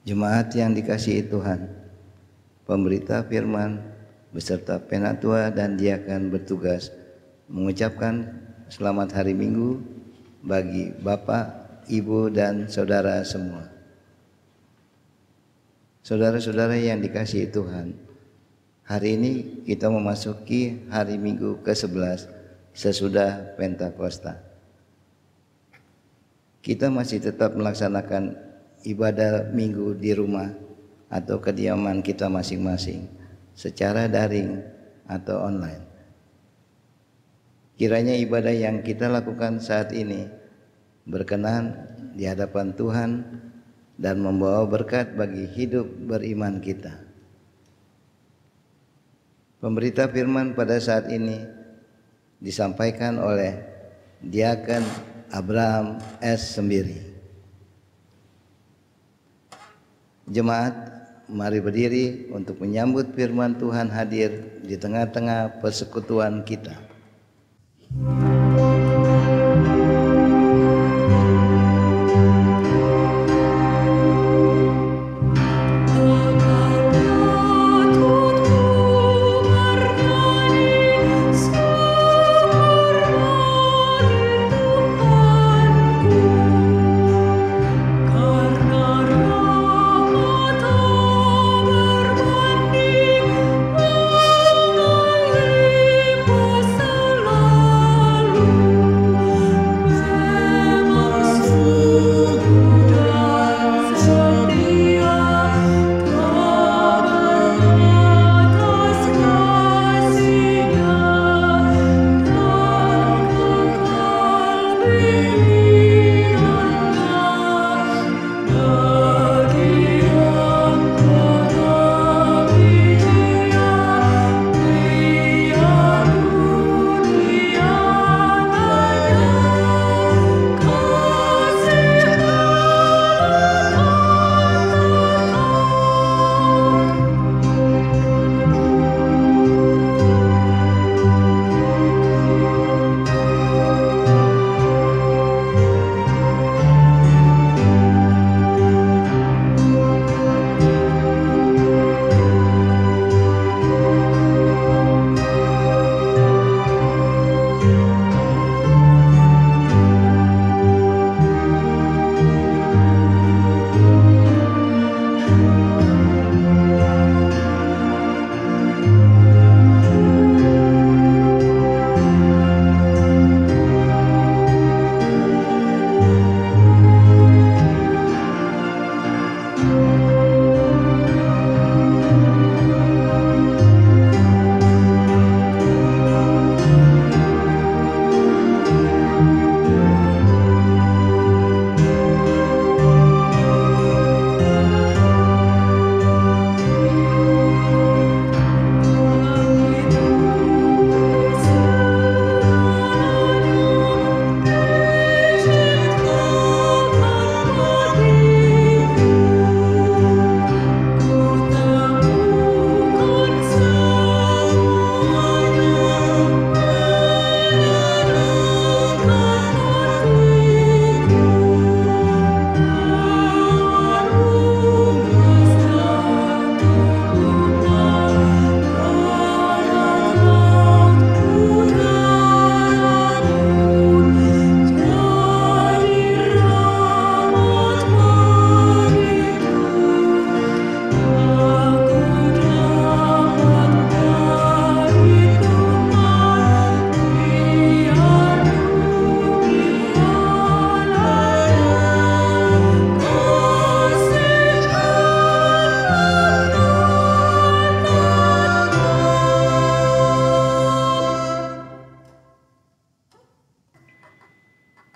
Jemaat yang dikasihi Tuhan, pemberita firman beserta penatua dan diakan bertugas mengucapkan selamat hari Minggu bagi Bapak, Ibu, dan saudara semua. Saudara-saudara yang dikasihi Tuhan, hari ini kita memasuki hari Minggu ke-11 sesudah Pentakosta. Kita masih tetap melaksanakan ibadah minggu di rumah atau kediaman kita masing-masing secara daring atau online. Kiranya ibadah yang kita lakukan saat ini berkenan di hadapan Tuhan dan membawa berkat bagi hidup beriman kita. Pemberita firman pada saat ini disampaikan oleh Diaken Abraham S. Sembiri. Jemaat, mari berdiri untuk menyambut firman Tuhan hadir di tengah-tengah persekutuan kita.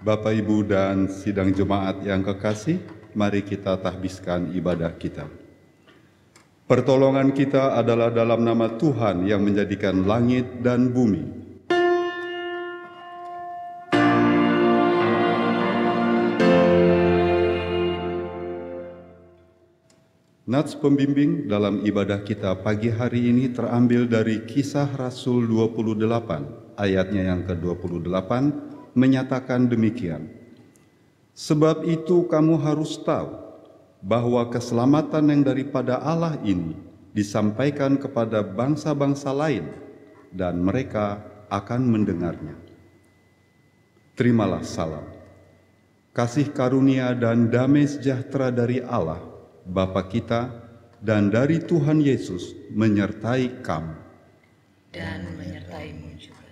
Bapak, Ibu, dan sidang jemaat yang kekasih, mari kita tahbiskan ibadah kita. Pertolongan kita adalah dalam nama Tuhan yang menjadikan langit dan bumi. Nats pembimbing dalam ibadah kita pagi hari ini terambil dari Kisah Rasul 28, ayatnya yang ke-28, menyatakan demikian. Sebab itu kamu harus tahu bahwa keselamatan yang daripada Allah ini disampaikan kepada bangsa-bangsa lain dan mereka akan mendengarnya. Terimalah salam. Kasih karunia dan damai sejahtera dari Allah, Bapa kita, dan dari Tuhan Yesus menyertai kamu. Dan menyertaimu juga.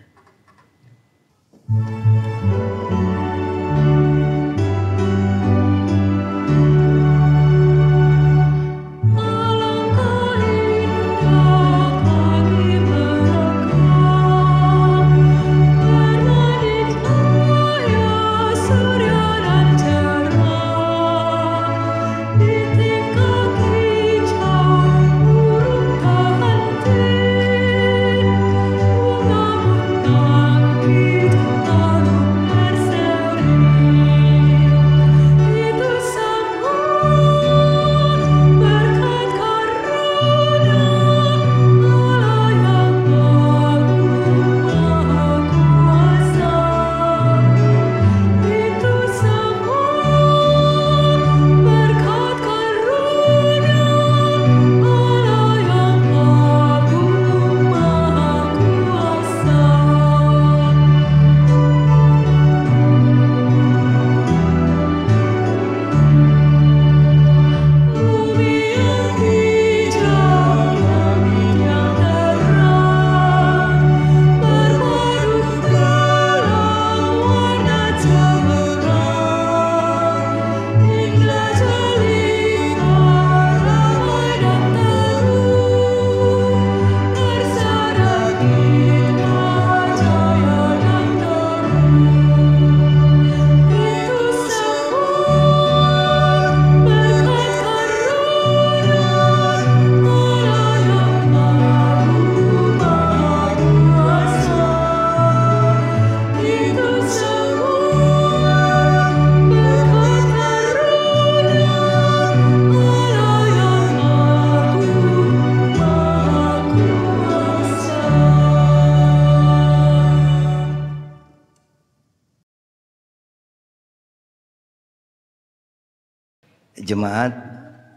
Jemaat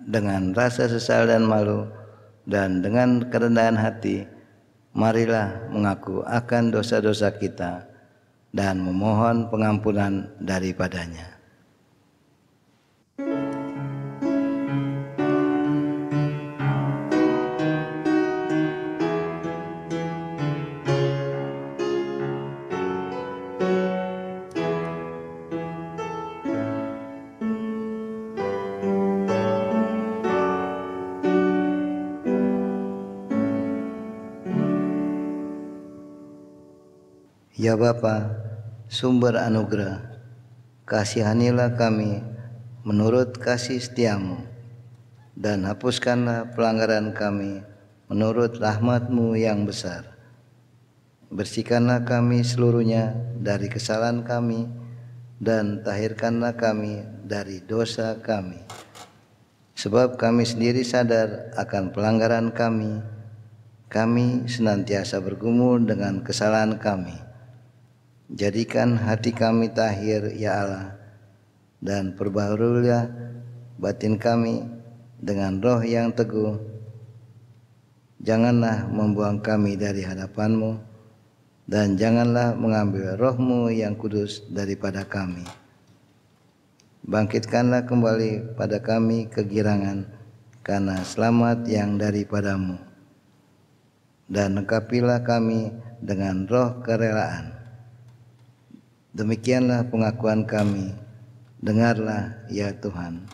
dengan rasa sesal dan malu dan dengan kerendahan hati, marilah mengaku akan dosa-dosa kita dan memohon pengampunan daripadanya. Ya Bapa, sumber anugerah, kasihanilah kami menurut kasih setiamu, dan hapuskanlah pelanggaran kami menurut rahmat-Mu yang besar. Bersihkanlah kami seluruhnya dari kesalahan kami, dan tahirkanlah kami dari dosa kami. Sebab kami sendiri sadar akan pelanggaran kami senantiasa bergumul dengan kesalahan kami. Jadikan hati kami tahir, ya Allah, dan perbaharuilah batin kami dengan roh yang teguh. Janganlah membuang kami dari hadapan-Mu, dan janganlah mengambil roh-Mu yang kudus daripada kami. Bangkitkanlah kembali pada kami kegirangan karena selamat yang daripada-Mu, dan lengkapilah kami dengan roh kerelaan. Demikianlah pengakuan kami. Dengarlah ya Tuhan.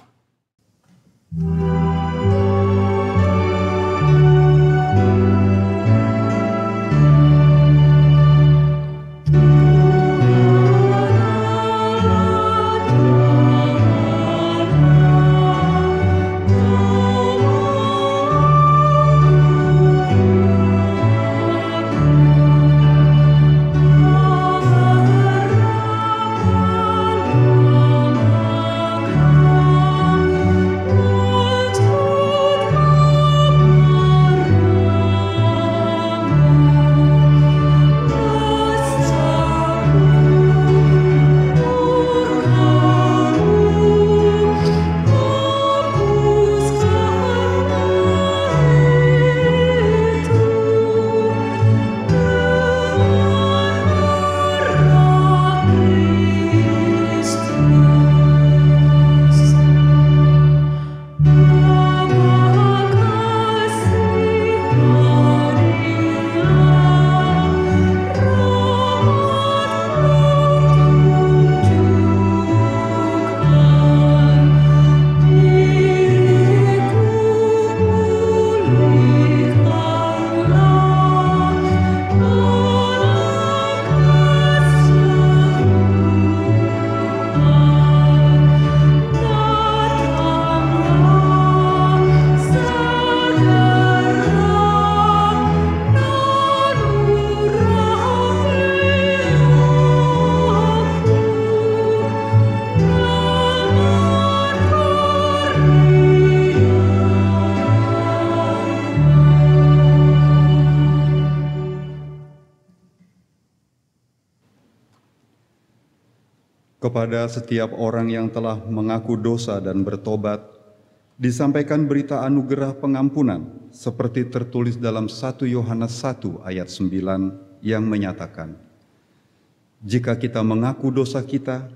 kepada setiap orang yang telah mengaku dosa dan bertobat, disampaikan berita anugerah pengampunan, seperti tertulis dalam 1 Yohanes 1 ayat 9 yang menyatakan, "Jika kita mengaku dosa kita,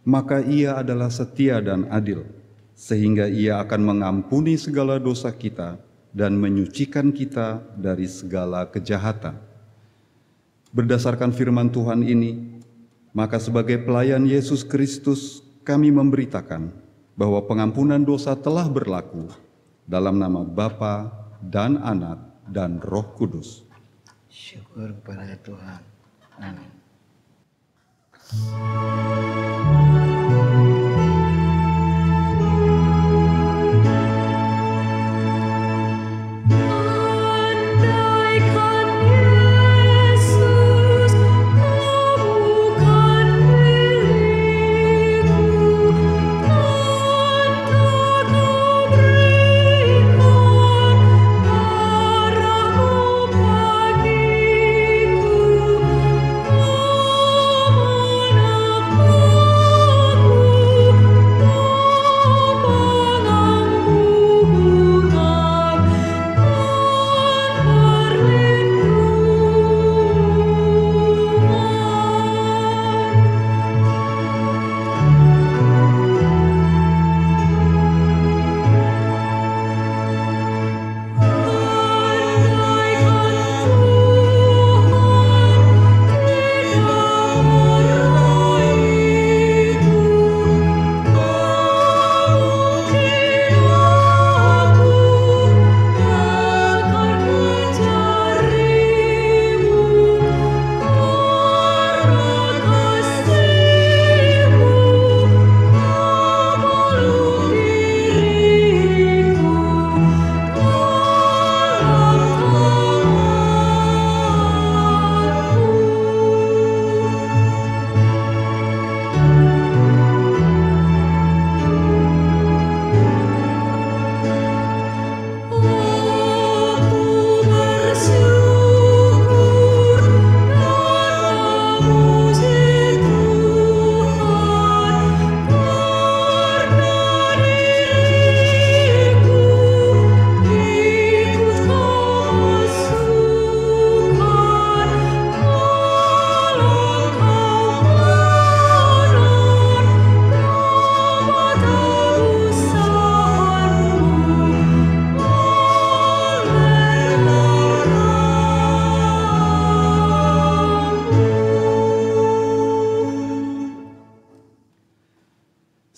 maka Ia adalah setia dan adil, sehingga Ia akan mengampuni segala dosa kita dan menyucikan kita dari segala kejahatan." Berdasarkan firman Tuhan ini, maka sebagai pelayan Yesus Kristus, kami memberitakan bahwa pengampunan dosa telah berlaku dalam nama Bapa dan Anak dan Roh Kudus. Syukur kepada Tuhan. Amin.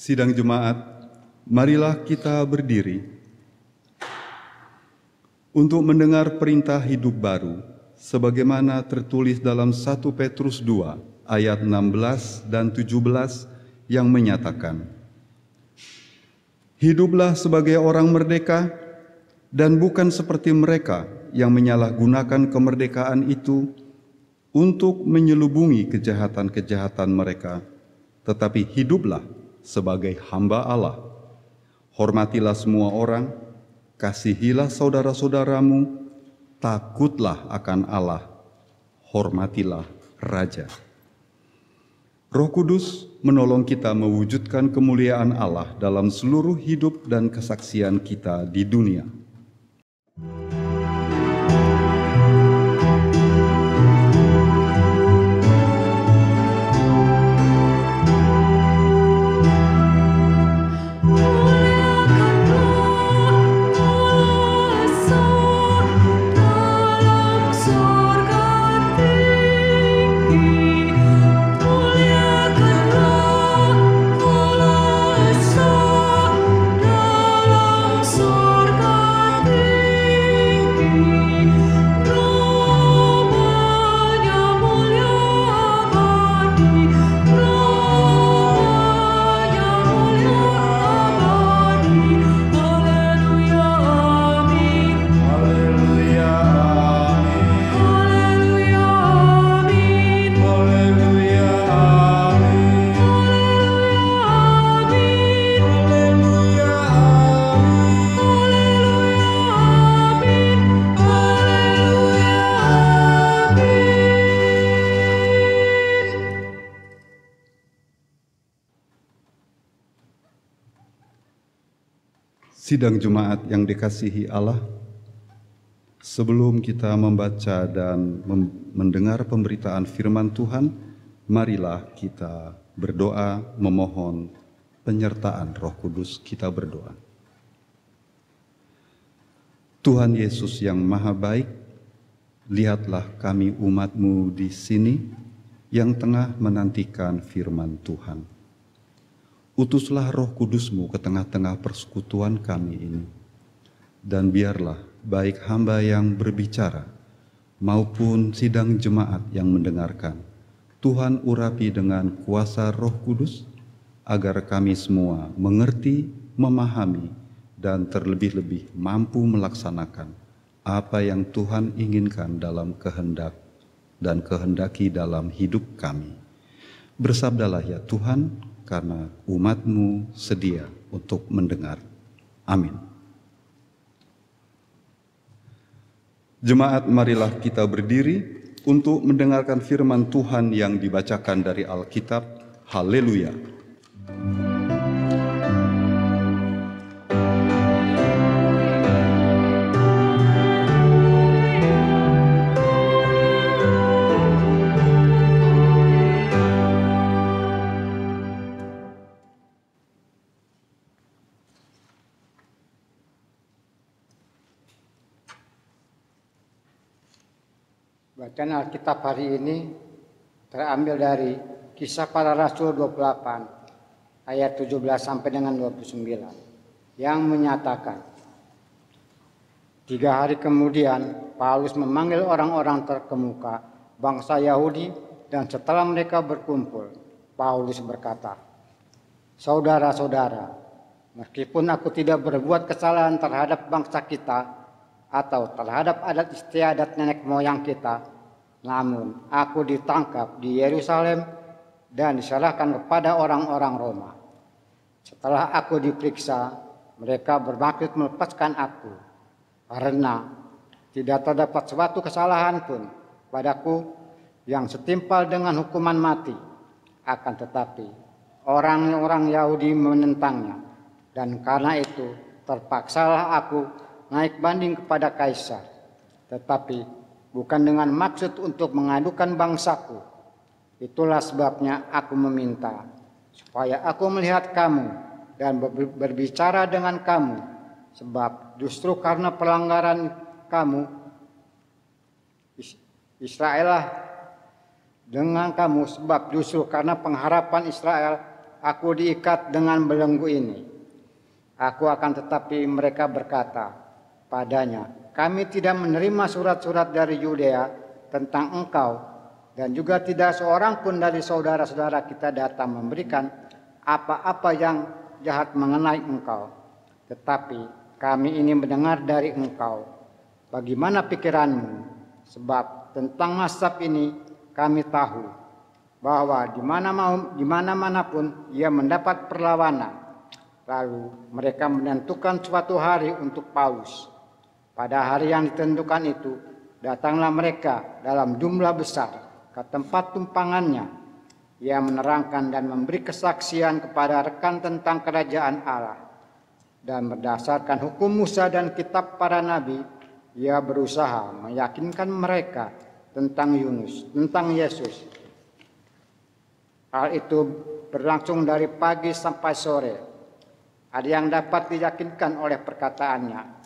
Sidang jemaat, marilah kita berdiri untuk mendengar perintah hidup baru sebagaimana tertulis dalam 1 Petrus 2 ayat 16 dan 17 yang menyatakan, "Hiduplah sebagai orang merdeka dan bukan seperti mereka yang menyalahgunakan kemerdekaan itu untuk menyelubungi kejahatan-kejahatan mereka, tetapi hiduplah sebagai hamba Allah. Hormatilah semua orang, kasihilah saudara-saudaramu, takutlah akan Allah, hormatilah Raja." Roh Kudus menolong kita mewujudkan kemuliaan Allah dalam seluruh hidup dan kesaksian kita di dunia. Surga Sidang Jumat yang dikasihi Allah, sebelum kita membaca dan mendengar pemberitaan firman Tuhan, marilah kita berdoa memohon penyertaan Roh Kudus. Kita berdoa. Tuhan Yesus yang Maha Baik, lihatlah kami umat-Mu di sini yang tengah menantikan firman Tuhan. Utuslah Roh Kudus-Mu ke tengah-tengah persekutuan kami ini, dan biarlah baik hamba yang berbicara maupun sidang jemaat yang mendengarkan, Tuhan urapi dengan kuasa Roh Kudus, agar kami semua mengerti, memahami, dan terlebih-lebih mampu melaksanakan apa yang Tuhan inginkan dalam kehendak dan kehendaki dalam hidup kami. Bersabdalah ya Tuhan, karena umat-Mu sedia untuk mendengar. Amin. Jemaat, marilah kita berdiri untuk mendengarkan firman Tuhan yang dibacakan dari Alkitab. Haleluya. Bacaan Alkitab hari ini terambil dari Kisah Para Rasul 28 ayat 17 sampai dengan 29 yang menyatakan, 3 hari kemudian Paulus memanggil orang-orang terkemuka bangsa Yahudi, dan setelah mereka berkumpul, Paulus berkata, "Saudara-saudara, meskipun aku tidak berbuat kesalahan terhadap bangsa kita atau terhadap adat istiadat nenek moyang kita, namun aku ditangkap di Yerusalem dan diserahkan kepada orang-orang Roma. Setelah aku diperiksa, mereka bermaksud melepaskan aku, karena tidak terdapat suatu kesalahan pun padaku yang setimpal dengan hukuman mati. Akan tetapi orang-orang Yahudi menentangnya, dan karena itu terpaksalah aku naik banding kepada Kaisar, tetapi bukan dengan maksud untuk mengadukan bangsaku. Itulah sebabnya aku meminta supaya aku melihat kamu dan berbicara dengan kamu, sebab justru karena pelanggaran kamu Israel dengan kamu, sebab justru karena pengharapan Israel aku diikat dengan belenggu ini. Aku akan tetapi mereka berkata padanya, kami tidak menerima surat-surat dari Yudea tentang engkau, dan juga tidak seorang pun dari saudara-saudara kita datang memberikan apa-apa yang jahat mengenai engkau. Tetapi kami ini mendengar dari engkau bagaimana pikiranmu, sebab tentang mazhab ini kami tahu bahwa di mana-mana pun ia mendapat perlawanan. Lalu mereka menentukan suatu hari untuk Paulus. Pada hari yang ditentukan itu, datanglah mereka dalam jumlah besar ke tempat tumpangannya. Ia menerangkan dan memberi kesaksian kepada rekan tentang kerajaan Allah. Dan berdasarkan hukum Musa dan kitab para nabi, ia berusaha meyakinkan mereka tentang Yesus. Hal itu berlangsung dari pagi sampai sore. Ada yang dapat diyakinkan oleh perkataannya,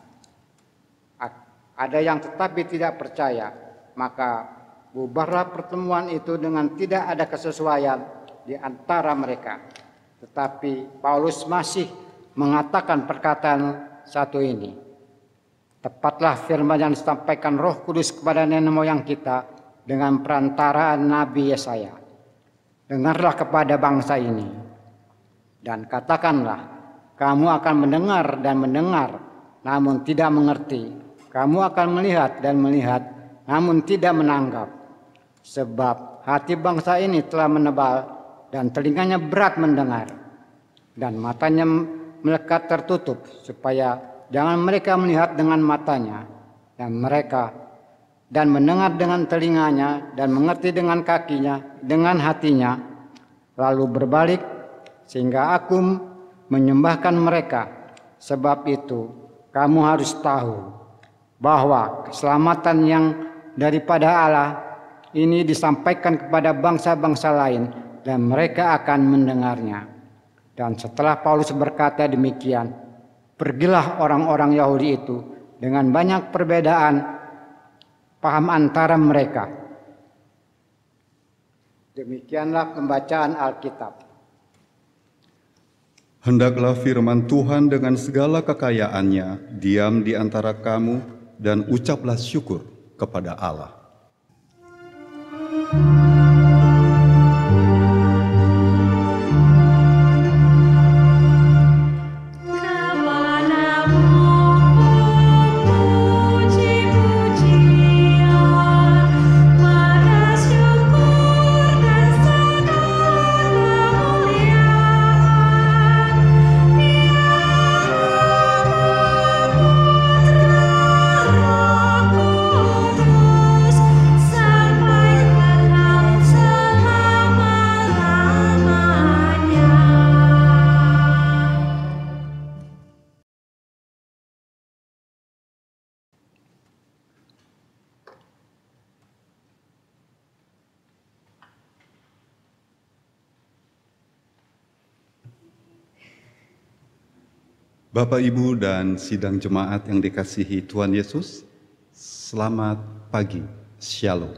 ada yang tetapi tidak percaya. Maka bubarlah pertemuan itu dengan tidak ada kesesuaian di antara mereka. Tetapi Paulus masih mengatakan perkataan satu ini, tepatlah firman yang disampaikan Roh Kudus kepada nenek moyang kita dengan perantaraan Nabi Yesaya. Dengarlah kepada bangsa ini dan katakanlah, kamu akan mendengar dan mendengar, namun tidak mengerti. Kamu akan melihat dan melihat, namun tidak menanggap. Sebab hati bangsa ini telah menebal, dan telinganya berat mendengar, dan matanya melekat tertutup, supaya jangan mereka melihat dengan matanya, dan mendengar dengan telinganya, dan mengerti dengan kakinya, dengan hatinya, lalu berbalik, sehingga aku menyembahkan mereka. Sebab itu, kamu harus tahu bahwa keselamatan yang daripada Allah ini disampaikan kepada bangsa-bangsa lain dan mereka akan mendengarnya. Dan setelah Paulus berkata demikian, pergilah orang-orang Yahudi itu dengan banyak perbedaan paham antara mereka. Demikianlah pembacaan Alkitab. Hendaklah firman Tuhan dengan segala kekayaannya diam di antara kamu dan ucaplah syukur kepada Allah. Bapak, Ibu, dan sidang jemaat yang dikasihi Tuhan Yesus, selamat pagi, Shalom.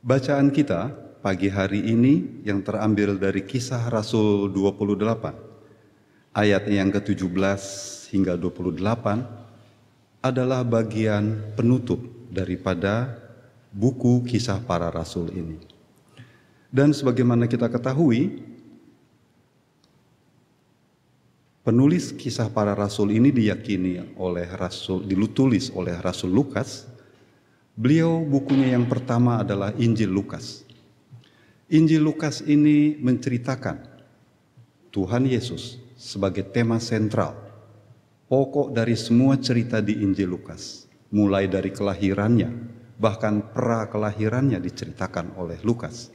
Bacaan kita pagi hari ini yang terambil dari Kisah Rasul 28, ayat yang ke-17 hingga 28 adalah bagian penutup daripada buku Kisah Para Rasul ini. Dan sebagaimana kita ketahui, penulis Kisah Para Rasul ini diyakini oleh ditulis oleh Rasul Lukas. Beliau bukunya yang pertama adalah Injil Lukas. Injil Lukas ini menceritakan Tuhan Yesus sebagai tema sentral, pokok dari semua cerita di Injil Lukas, mulai dari kelahirannya, bahkan pra-kelahirannya diceritakan oleh Lukas,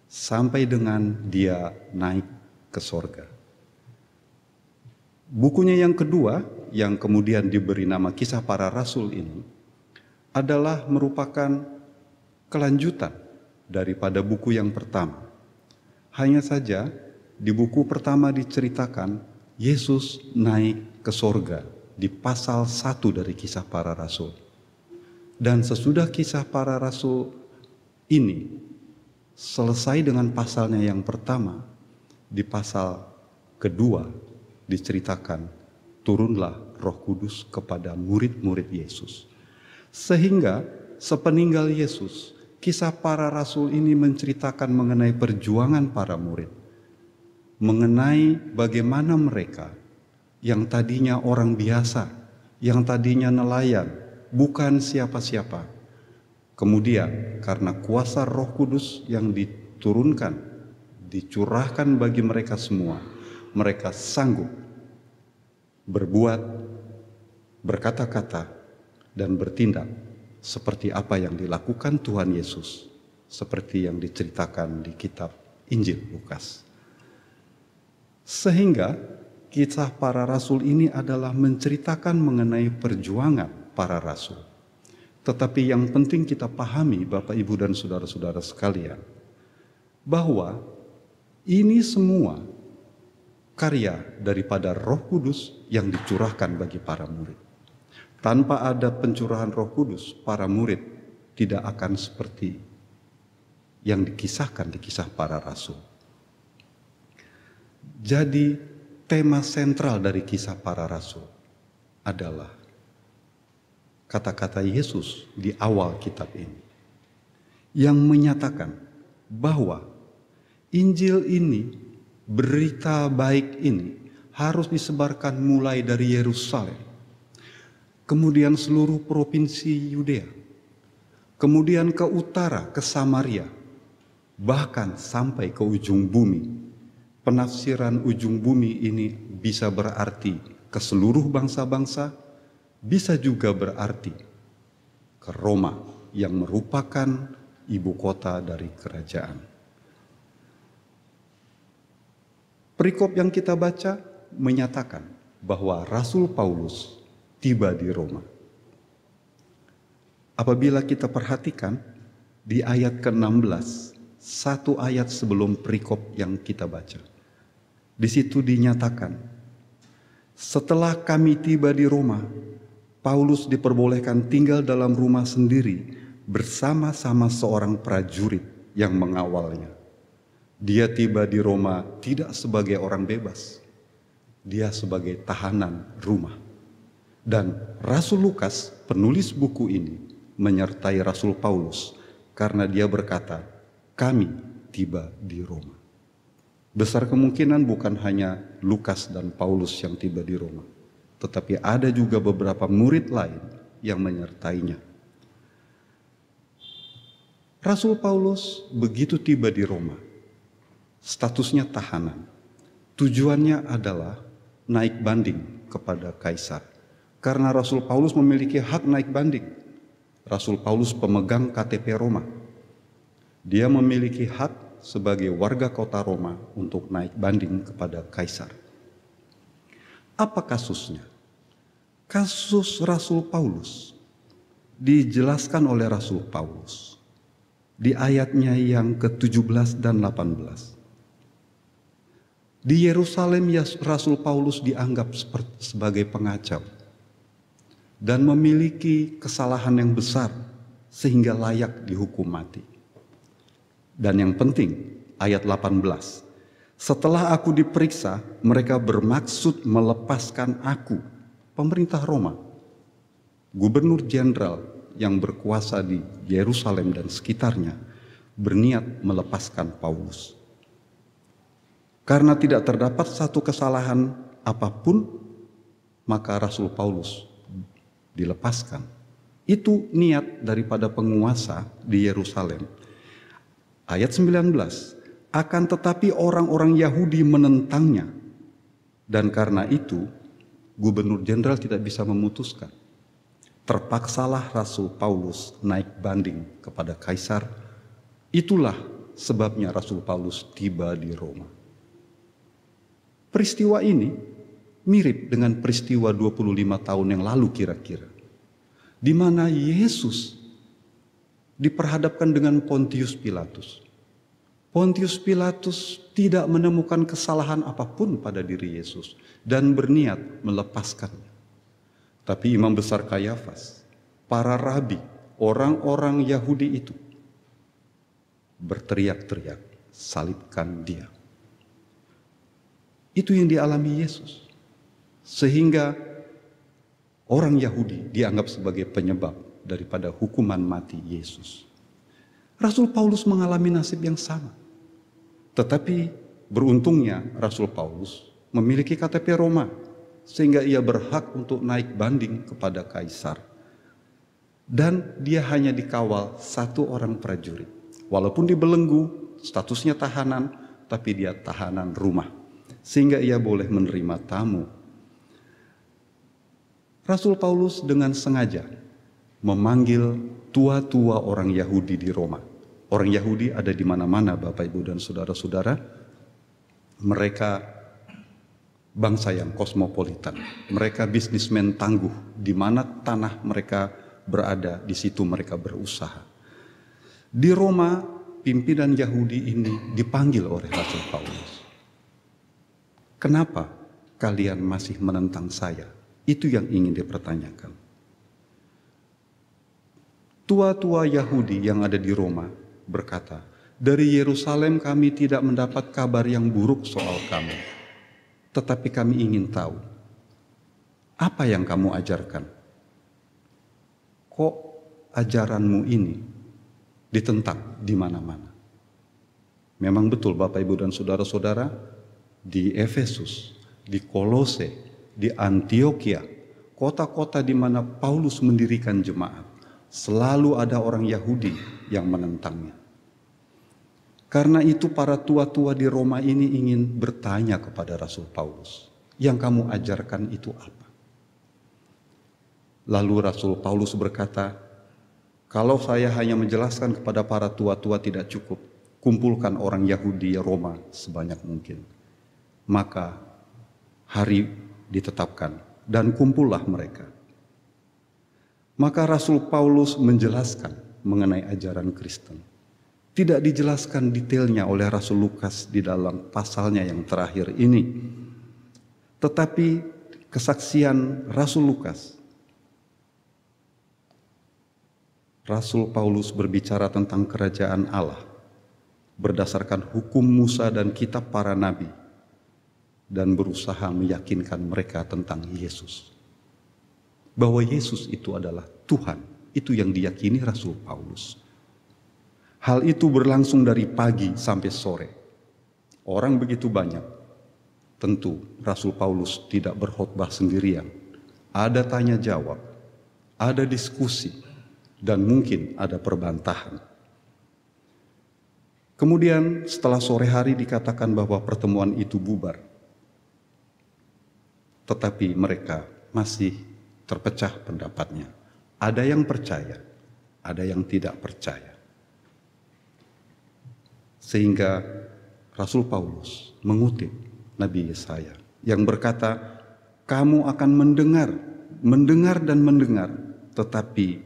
sampai dengan dia naik ke sorga. Bukunya yang kedua, yang kemudian diberi nama Kisah Para Rasul ini, adalah merupakan kelanjutan daripada buku yang pertama. Hanya saja di buku pertama diceritakan Yesus naik ke sorga di pasal 1 dari Kisah Para Rasul. Dan sesudah Kisah Para Rasul ini selesai dengan pasalnya yang pertama, di pasal kedua diceritakan turunlah Roh Kudus kepada murid-murid Yesus. Sehingga sepeninggal Yesus, Kisah Para Rasul ini menceritakan mengenai perjuangan para murid, mengenai bagaimana mereka yang tadinya orang biasa, yang tadinya nelayan, bukan siapa-siapa, kemudian karena kuasa Roh Kudus yang diturunkan, dicurahkan bagi mereka semua, mereka sanggup berbuat, berkata-kata, dan bertindak seperti apa yang dilakukan Tuhan Yesus, seperti yang diceritakan di kitab Injil Lukas. Sehingga Kisah Para Rasul ini adalah menceritakan mengenai perjuangan para rasul. Tetapi yang penting kita pahami, Bapak, Ibu, dan saudara-saudara sekalian, bahwa ini semua karya daripada Roh Kudus yang dicurahkan bagi para murid. Tanpa ada pencurahan Roh Kudus, para murid tidak akan seperti yang dikisahkan di Kisah Para Rasul. Jadi tema sentral dari Kisah Para Rasul adalah kata-kata Yesus di awal kitab ini, yang menyatakan bahwa Injil ini, berita baik ini harus disebarkan mulai dari Yerusalem, kemudian seluruh provinsi Yudea, kemudian ke utara, ke Samaria, bahkan sampai ke ujung bumi. Penafsiran ujung bumi ini bisa berarti ke seluruh bangsa-bangsa, bisa juga berarti ke Roma yang merupakan ibu kota dari kerajaan. Perikop yang kita baca menyatakan bahwa Rasul Paulus tiba di Roma. Apabila kita perhatikan di ayat ke-16, satu ayat sebelum perikop yang kita baca. Di situ dinyatakan, setelah kami tiba di Roma, Paulus diperbolehkan tinggal dalam rumah sendiri bersama-sama seorang prajurit yang mengawalnya. Dia tiba di Roma tidak sebagai orang bebas, dia sebagai tahanan rumah. Dan Rasul Lukas, penulis buku ini, menyertai Rasul Paulus karena dia berkata, kami tiba di Roma. Besar kemungkinan bukan hanya Lukas dan Paulus yang tiba di Roma, tetapi ada juga beberapa murid lain yang menyertainya. Rasul Paulus begitu tiba di Roma, statusnya tahanan. Tujuannya adalah naik banding kepada Kaisar. Karena Rasul Paulus memiliki hak naik banding. Rasul Paulus pemegang KTP Roma. Dia memiliki hak sebagai warga kota Roma untuk naik banding kepada Kaisar. Apa kasusnya? Kasus Rasul Paulus dijelaskan oleh Rasul Paulus di ayatnya yang ke-17 dan 18. Di Yerusalem Rasul Paulus dianggap sebagai pengacau dan memiliki kesalahan yang besar sehingga layak dihukum mati. Dan yang penting, ayat 18. Setelah aku diperiksa, mereka bermaksud melepaskan aku, pemerintah Roma, gubernur jenderal yang berkuasa di Yerusalem dan sekitarnya, berniat melepaskan Paulus. Karena tidak terdapat satu kesalahan apapun, maka Rasul Paulus dilepaskan. Itu niat daripada penguasa di Yerusalem. Ayat 19, akan tetapi orang-orang Yahudi menentangnya. Dan karena itu, gubernur jenderal tidak bisa memutuskan. Terpaksalah Rasul Paulus naik banding kepada Kaisar. Itulah sebabnya Rasul Paulus tiba di Roma. Peristiwa ini mirip dengan peristiwa 25 tahun yang lalu kira-kira, di mana Yesus diperhadapkan dengan Pontius Pilatus. Pontius Pilatus tidak menemukan kesalahan apapun pada diri Yesus dan berniat melepaskannya. Tapi Imam Besar Kayafas, para rabi, orang-orang Yahudi itu berteriak-teriak, salibkan dia. Itu yang dialami Yesus. Sehingga orang Yahudi dianggap sebagai penyebab daripada hukuman mati Yesus. Rasul Paulus mengalami nasib yang sama. Tetapi beruntungnya Rasul Paulus memiliki KTP Roma, sehingga ia berhak untuk naik banding kepada Kaisar. Dan dia hanya dikawal satu orang prajurit. Walaupun dibelenggu, statusnya tahanan, tapi dia tahanan rumah. Sehingga ia boleh menerima tamu. Rasul Paulus dengan sengaja memanggil tua-tua orang Yahudi di Roma. Orang Yahudi ada di mana-mana, Bapak, Ibu, dan saudara-saudara. Mereka bangsa yang kosmopolitan. Mereka bisnismen tangguh. Di mana tanah mereka berada, di situ mereka berusaha. Di Roma, pimpinan Yahudi ini dipanggil oleh Rasul Paulus. Kenapa kalian masih menentang saya? Itu yang ingin dipertanyakan. Tua-tua Yahudi yang ada di Roma berkata, dari Yerusalem kami tidak mendapat kabar yang buruk soal kamu. Tetapi kami ingin tahu, apa yang kamu ajarkan? Kok ajaranmu ini ditentang di mana-mana? Memang betul Bapak, Ibu, dan saudara-saudara, di Efesus, di Kolose, di Antioquia, kota-kota di mana Paulus mendirikan jemaat, selalu ada orang Yahudi yang menentangnya. Karena itu para tua-tua di Roma ini ingin bertanya kepada Rasul Paulus, yang kamu ajarkan itu apa? Lalu Rasul Paulus berkata, kalau saya hanya menjelaskan kepada para tua-tua tidak cukup, kumpulkan orang Yahudi Roma sebanyak mungkin. Maka hari ditetapkan dan kumpullah mereka. Maka Rasul Paulus menjelaskan mengenai ajaran Kristen. Tidak dijelaskan detailnya oleh Rasul Lukas di dalam pasalnya yang terakhir ini. Tetapi kesaksian Rasul Lukas, Rasul Paulus berbicara tentang kerajaan Allah berdasarkan hukum Musa dan kitab para nabi dan berusaha meyakinkan mereka tentang Yesus. Bahwa Yesus itu adalah Tuhan, itu yang diyakini Rasul Paulus. Hal itu berlangsung dari pagi sampai sore. Orang begitu banyak. Tentu Rasul Paulus tidak berkhotbah sendirian. Ada tanya jawab, ada diskusi, dan mungkin ada perbantahan. Kemudian setelah sore hari dikatakan bahwa pertemuan itu bubar. Tetapi mereka masih terpecah pendapatnya. Ada yang percaya, ada yang tidak percaya. Sehingga Rasul Paulus mengutip Nabi Yesaya yang berkata, kamu akan mendengar dan mendengar, tetapi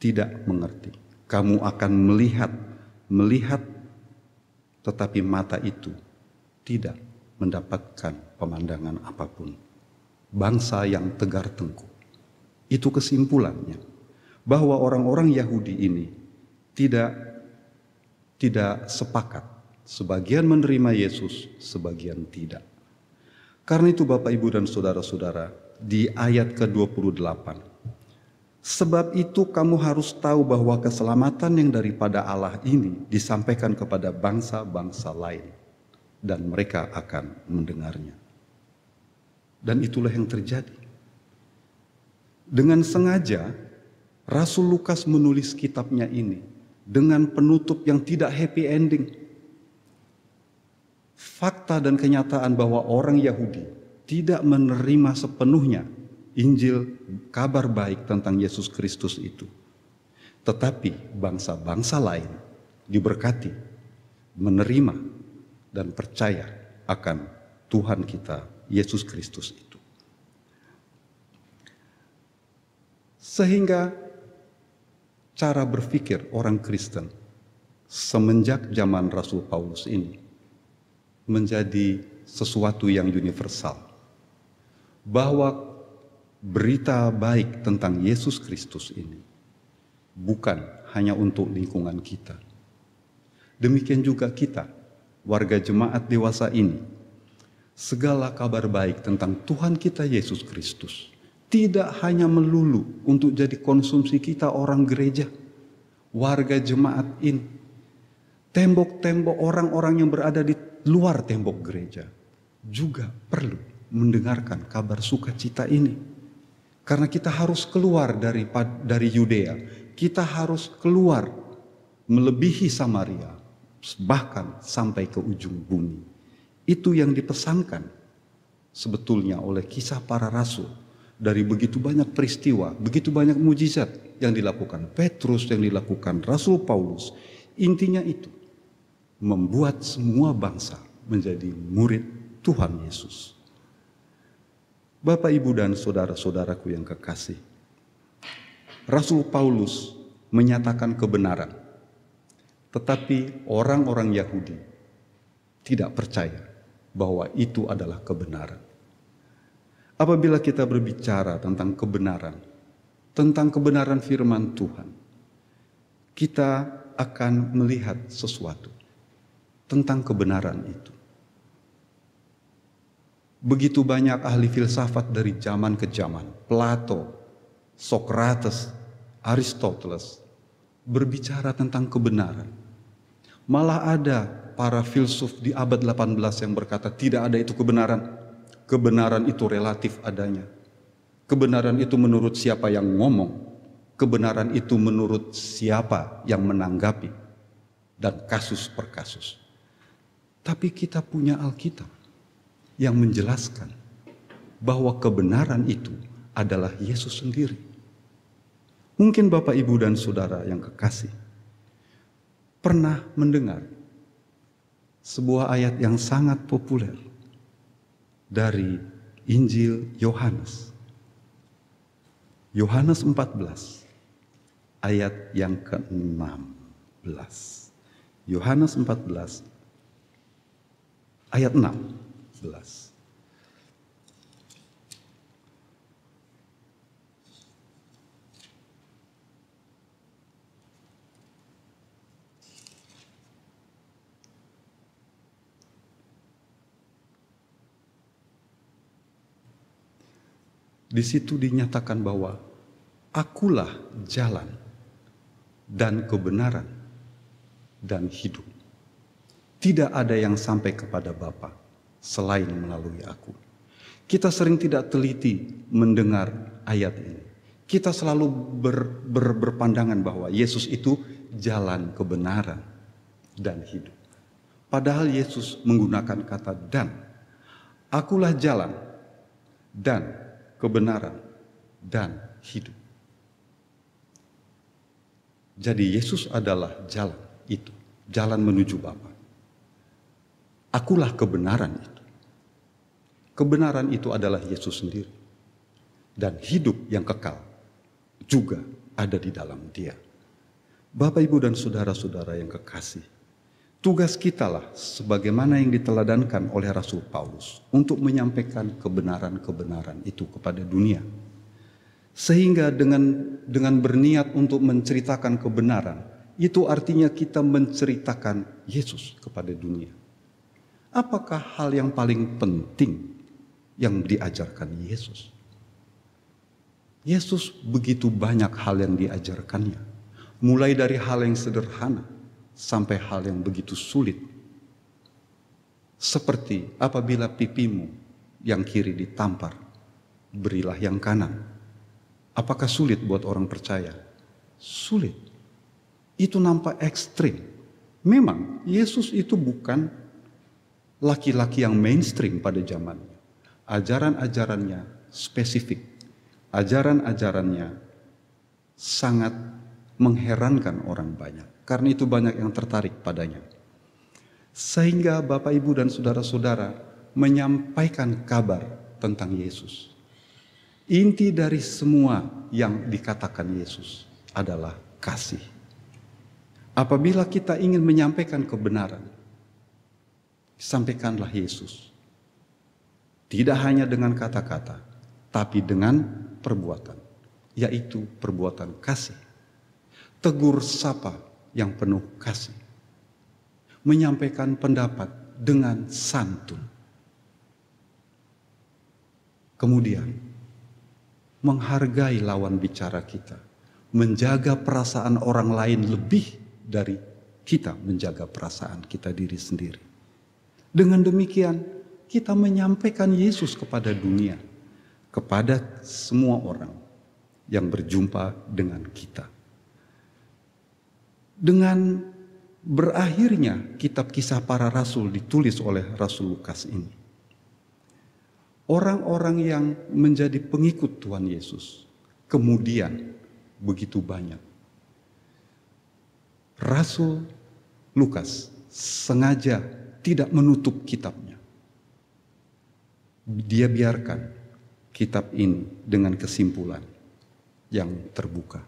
tidak mengerti. Kamu akan melihat, tetapi mata itu tidak mendapatkan pemandangan apapun. Bangsa yang tegar tengkuk. Itu kesimpulannya, bahwa orang-orang Yahudi ini tidak sepakat. Sebagian menerima Yesus, sebagian tidak. Karena itu Bapak, Ibu, dan saudara-saudara, di ayat ke-28, sebab itu kamu harus tahu bahwa keselamatan yang daripada Allah ini disampaikan kepada bangsa-bangsa lain, dan mereka akan mendengarnya. Dan itulah yang terjadi. Dengan sengaja, Rasul Lukas menulis kitabnya ini dengan penutup yang tidak happy ending. Fakta dan kenyataan bahwa orang Yahudi tidak menerima sepenuhnya Injil, kabar baik tentang Yesus Kristus itu. Tetapi bangsa-bangsa lain diberkati, menerima dan percaya akan Tuhan kita, Yesus Kristus itu. Sehingga cara berpikir orang Kristen semenjak zaman Rasul Paulus ini menjadi sesuatu yang universal. Bahwa berita baik tentang Yesus Kristus ini bukan hanya untuk lingkungan kita. Demikian juga kita, warga jemaat dewasa ini, segala kabar baik tentang Tuhan kita Yesus Kristus tidak hanya melulu untuk jadi konsumsi kita orang gereja, warga jemaat ini, tembok-tembok orang-orang yang berada di luar tembok gereja juga perlu mendengarkan kabar sukacita ini. Karena kita harus keluar dari Yudea, kita harus keluar melebihi Samaria, bahkan sampai ke ujung bumi. Itu yang dipesankan sebetulnya oleh kisah para rasul. Dari begitu banyak peristiwa, begitu banyak mujizat yang dilakukan Petrus, yang dilakukan Rasul Paulus. Intinya itu, membuat semua bangsa menjadi murid Tuhan Yesus. Bapak, Ibu, dan saudara-saudaraku yang kekasih, Rasul Paulus menyatakan kebenaran, tetapi orang-orang Yahudi tidak percaya bahwa itu adalah kebenaran. Apabila kita berbicara tentang kebenaran firman Tuhan, kita akan melihat sesuatu tentang kebenaran itu. Begitu banyak ahli filsafat dari zaman ke zaman, Plato, Socrates, Aristoteles, berbicara tentang kebenaran. Malah ada para filsuf di abad 18 yang berkata tidak ada itu kebenaran. Kebenaran itu relatif adanya. Kebenaran itu menurut siapa yang ngomong. Kebenaran itu menurut siapa yang menanggapi. Dan kasus per kasus. Tapi kita punya Alkitab yang menjelaskan bahwa kebenaran itu adalah Yesus sendiri. Mungkin Bapak, Ibu, dan Saudara yang kekasih pernah mendengar sebuah ayat yang sangat populer dari Injil Yohanes. Yohanes 14 ayat yang ke-16. Yohanes 14 ayat 16. Di situ dinyatakan bahwa akulah jalan dan kebenaran dan hidup. Tidak ada yang sampai kepada Bapa selain melalui aku. Kita sering tidak teliti mendengar ayat ini. Kita selalu berpandangan bahwa Yesus itu jalan kebenaran dan hidup. Padahal Yesus menggunakan kata dan. Akulah jalan dan kebenaran dan hidup. Jadi Yesus adalah jalan itu, jalan menuju Bapa. Akulah kebenaran itu. Kebenaran itu adalah Yesus sendiri. Dan hidup yang kekal juga ada di dalam Dia. Bapak, Ibu, dan saudara-saudara yang kekasih, tugas kitalah sebagaimana yang diteladankan oleh Rasul Paulus untuk menyampaikan kebenaran-kebenaran itu kepada dunia. Sehingga dengan berniat untuk menceritakan kebenaran, itu artinya kita menceritakan Yesus kepada dunia. Apakah hal yang paling penting yang diajarkan Yesus? Yesus begitu banyak hal yang diajarkannya. Mulai dari hal yang sederhana sampai hal yang begitu sulit. Seperti apabila pipimu yang kiri ditampar, berilah yang kanan. Apakah sulit buat orang percaya? Sulit. Itu nampak ekstrim. Memang Yesus itu bukan laki-laki yang mainstream pada zamannya. Ajaran-ajarannya spesifik. Ajaran-ajarannya sangat mengherankan orang banyak. Karena itu banyak yang tertarik padanya. Sehingga Bapak, Ibu, dan saudara-saudara menyampaikan kabar tentang Yesus. Inti dari semua yang dikatakan Yesus adalah kasih. Apabila kita ingin menyampaikan kebenaran, sampaikanlah Yesus. Tidak hanya dengan kata-kata, tapi dengan perbuatan, yaitu perbuatan kasih. Tegur sapa yang penuh kasih. Menyampaikan pendapat dengan santun. Kemudian, menghargai lawan bicara kita. Menjaga perasaan orang lain lebih dari kita menjaga perasaan kita diri sendiri. Dengan demikian, kita menyampaikan Yesus kepada dunia. Kepada semua orang yang berjumpa dengan kita. Dengan berakhirnya kitab Kisah Para Rasul ditulis oleh Rasul Lukas ini. Orang-orang yang menjadi pengikut Tuhan Yesus kemudian begitu banyak. Rasul Lukas sengaja tidak menutup kitabnya. Dia biarkan kitab ini dengan kesimpulan yang terbuka.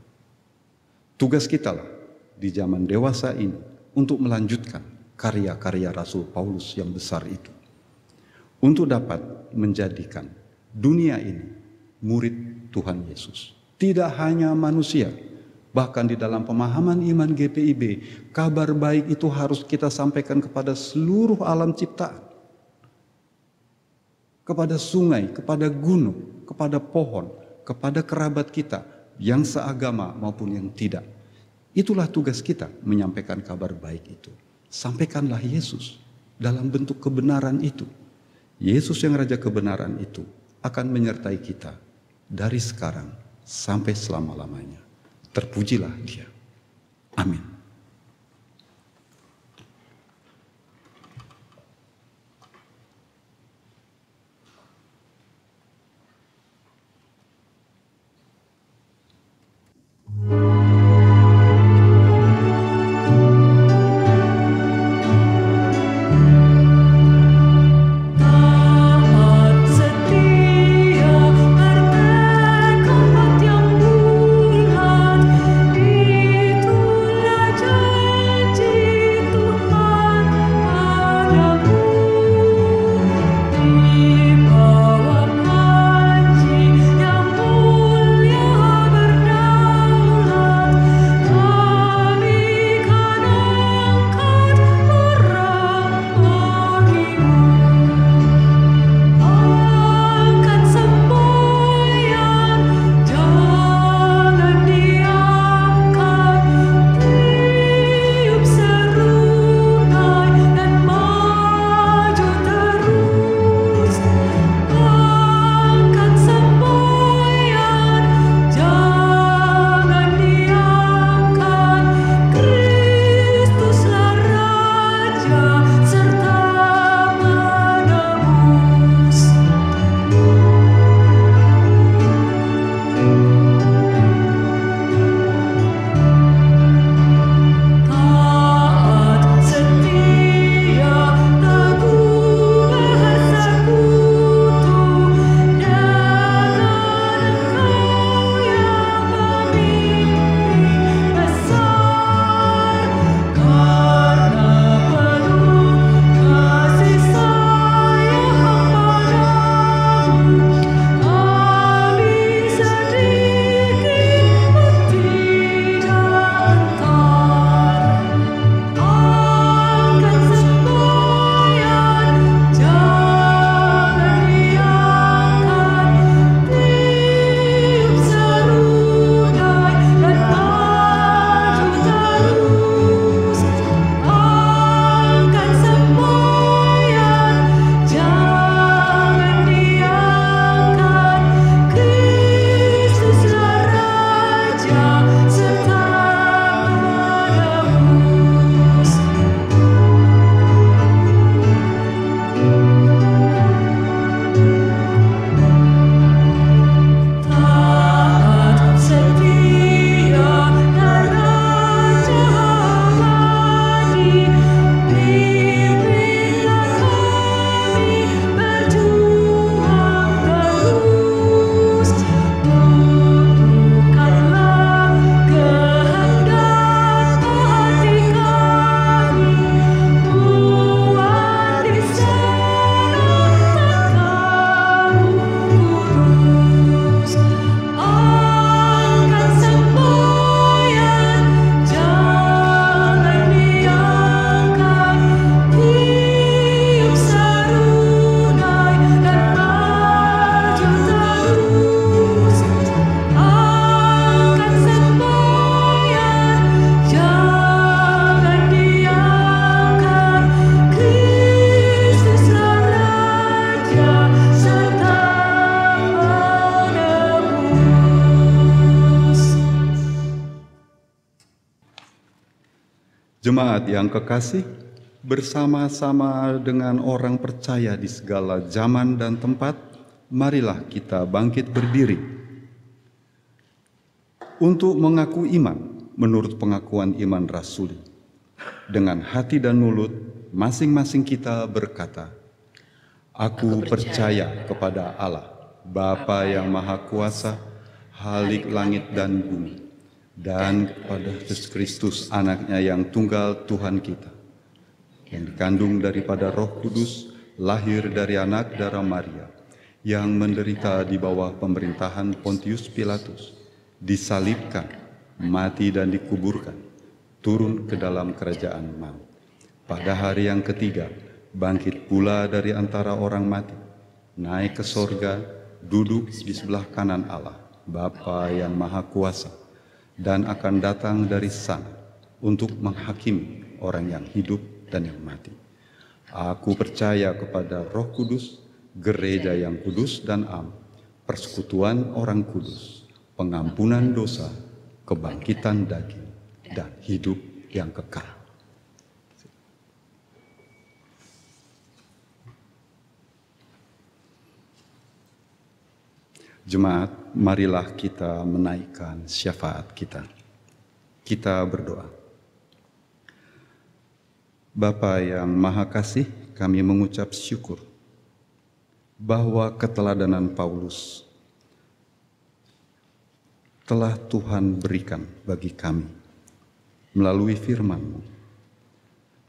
Tugas kita lah di zaman dewasa ini untuk melanjutkan karya-karya Rasul Paulus yang besar itu. Untuk dapat menjadikan dunia ini murid Tuhan Yesus. Tidak hanya manusia, bahkan di dalam pemahaman iman GPIB, kabar baik itu harus kita sampaikan kepada seluruh alam ciptaan. Kepada sungai, kepada gunung, kepada pohon, kepada kerabat kita yang seagama maupun yang tidak. Itulah tugas kita menyampaikan kabar baik itu. Sampaikanlah Yesus dalam bentuk kebenaran itu. Yesus yang Raja kebenaran itu akan menyertai kita dari sekarang sampai selama-lamanya. Terpujilah Dia. Amin. Taat setia Jemaat yang kekasih, bersama-sama dengan orang percaya di segala zaman dan tempat, marilah kita bangkit berdiri untuk mengaku iman menurut pengakuan iman rasuli. Dengan hati dan mulut, masing-masing kita berkata, Aku percaya kepada Allah, Bapa yang Maha Kuasa, Halik langit dan bumi, dan kepada Yesus Kristus, anaknya yang tunggal Tuhan kita, yang dikandung daripada Roh Kudus, lahir dari anak darah Maria, yang menderita di bawah pemerintahan Pontius Pilatus, disalibkan, mati dan dikuburkan, turun ke dalam kerajaan maut. Pada hari yang ketiga, bangkit pula dari antara orang mati, naik ke sorga, duduk di sebelah kanan Allah, Bapa yang Maha Kuasa, dan akan datang dari sana untuk menghakimi orang yang hidup dan yang mati. Aku percaya kepada Roh Kudus, gereja yang kudus dan am, persekutuan orang kudus, pengampunan dosa, kebangkitan daging, dan hidup yang kekal. Jemaat, marilah kita menaikkan syafaat kita. Kita berdoa. Bapa yang Maha Kasih, kami mengucap syukur bahwa keteladanan Paulus telah Tuhan berikan bagi kami melalui firman-Mu.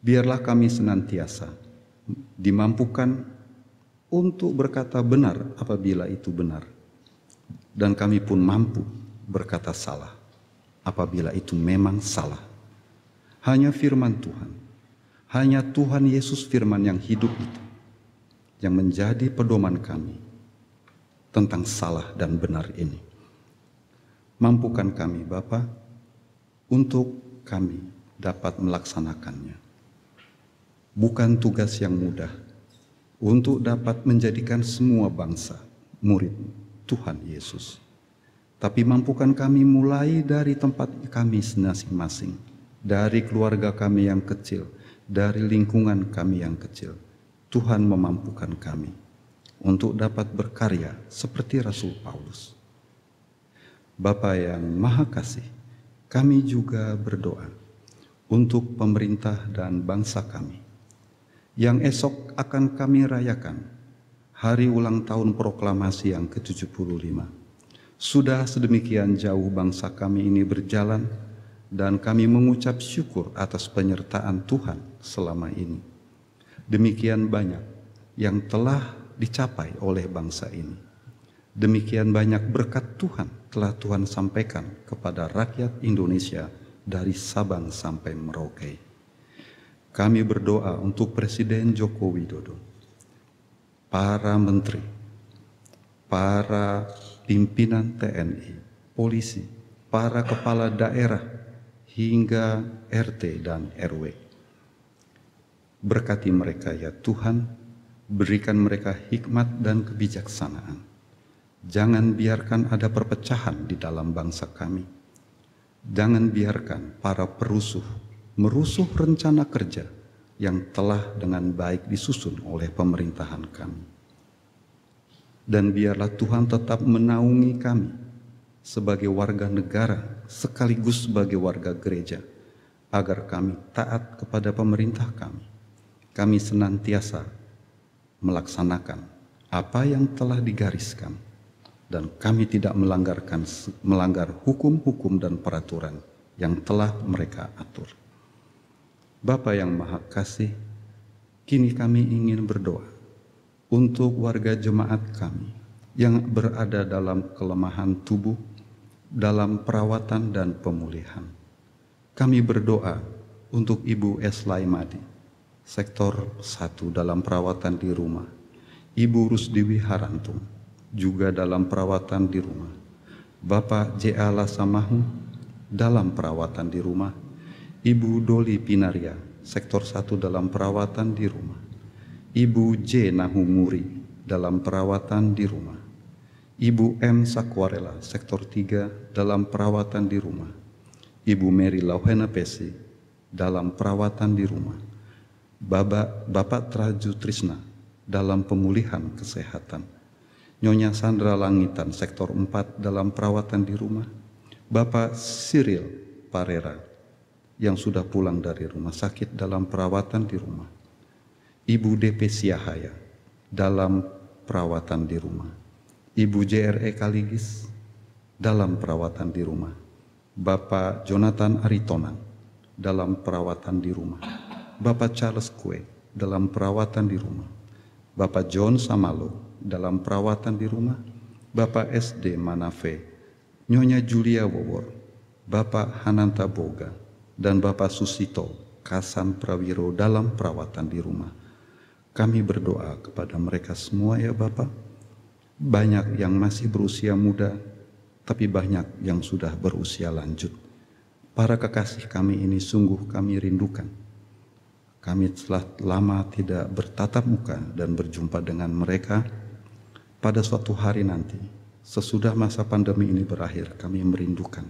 Biarlah kami senantiasa dimampukan untuk berkata benar apabila itu benar, dan kami pun mampu berkata salah apabila itu memang salah. Hanya firman Tuhan, hanya Tuhan Yesus firman yang hidup itu yang menjadi pedoman kami tentang salah dan benar ini. Mampukan kami Bapa untuk kami dapat melaksanakannya. Bukan tugas yang mudah untuk dapat menjadikan semua bangsa murid Tuhan Yesus, tapi mampukan kami mulai dari tempat kami masing-masing, dari keluarga kami yang kecil, dari lingkungan kami yang kecil. Tuhan memampukan kami untuk dapat berkarya seperti Rasul Paulus. Bapa yang Maha Kasih, kami juga berdoa untuk pemerintah dan bangsa kami, yang esok akan kami rayakan hari ulang tahun proklamasi yang ke-75. Sudah sedemikian jauh bangsa kami ini berjalan, dan kami mengucap syukur atas penyertaan Tuhan selama ini. Demikian banyak yang telah dicapai oleh bangsa ini. Demikian banyak berkat Tuhan telah Tuhan sampaikan kepada rakyat Indonesia dari Sabang sampai Merauke. Kami berdoa untuk Presiden Joko Widodo, para menteri, para pimpinan TNI, polisi, para kepala daerah, hingga RT dan RW. Berkati mereka ya Tuhan, berikan mereka hikmat dan kebijaksanaan. Jangan biarkan ada perpecahan di dalam bangsa kami. Jangan biarkan para perusuh merusuh rencana kerja yang telah dengan baik disusun oleh pemerintahan kami. Dan biarlah Tuhan tetap menaungi kami sebagai warga negara sekaligus sebagai warga gereja, agar kami taat kepada pemerintah kami. Kami senantiasa melaksanakan apa yang telah digariskan, dan kami tidak melanggar hukum-hukum dan peraturan yang telah mereka atur. Bapa yang Maha Kasih, kini kami ingin berdoa untuk warga jemaat kami yang berada dalam kelemahan tubuh, dalam perawatan dan pemulihan. Kami berdoa untuk Ibu S. Laimadi, sektor 1 dalam perawatan di rumah. Ibu Rusdiwi Harantung, juga dalam perawatan di rumah. Bapak J.A. Lasamahu, dalam perawatan di rumah. Ibu Doli Pinaria, sektor 1 dalam perawatan di rumah. Ibu J. Nahumuri, dalam perawatan di rumah. Ibu M. Sakwarela, sektor 3 dalam perawatan di rumah. Ibu Mary Lauhena Pesi, dalam perawatan di rumah. Bapak Traju Trisna dalam pemulihan kesehatan. Nyonya Sandra Langitan sektor 4 dalam perawatan di rumah. Bapak Cyril Parera yang sudah pulang dari rumah sakit dalam perawatan di rumah. Ibu DP Siahaya dalam perawatan di rumah. Ibu JRE Kaligis dalam perawatan di rumah. Bapak Jonathan Aritonan dalam perawatan di rumah. Bapak Charles Kue dalam perawatan di rumah. Bapak John Samalo dalam perawatan di rumah. Bapak SD Manafe, Nyonya Julia Wowor, Bapak Hananta Boga, dan Bapak Susito Kasan Prawiro dalam perawatan di rumah. Kami berdoa kepada mereka semua ya Bapak. Banyak yang masih berusia muda, tapi banyak yang sudah berusia lanjut. Para kekasih kami ini sungguh kami rindukan. Kami telah lama tidak bertatap muka dan berjumpa dengan mereka. Pada suatu hari nanti, sesudah masa pandemi ini berakhir, kami merindukan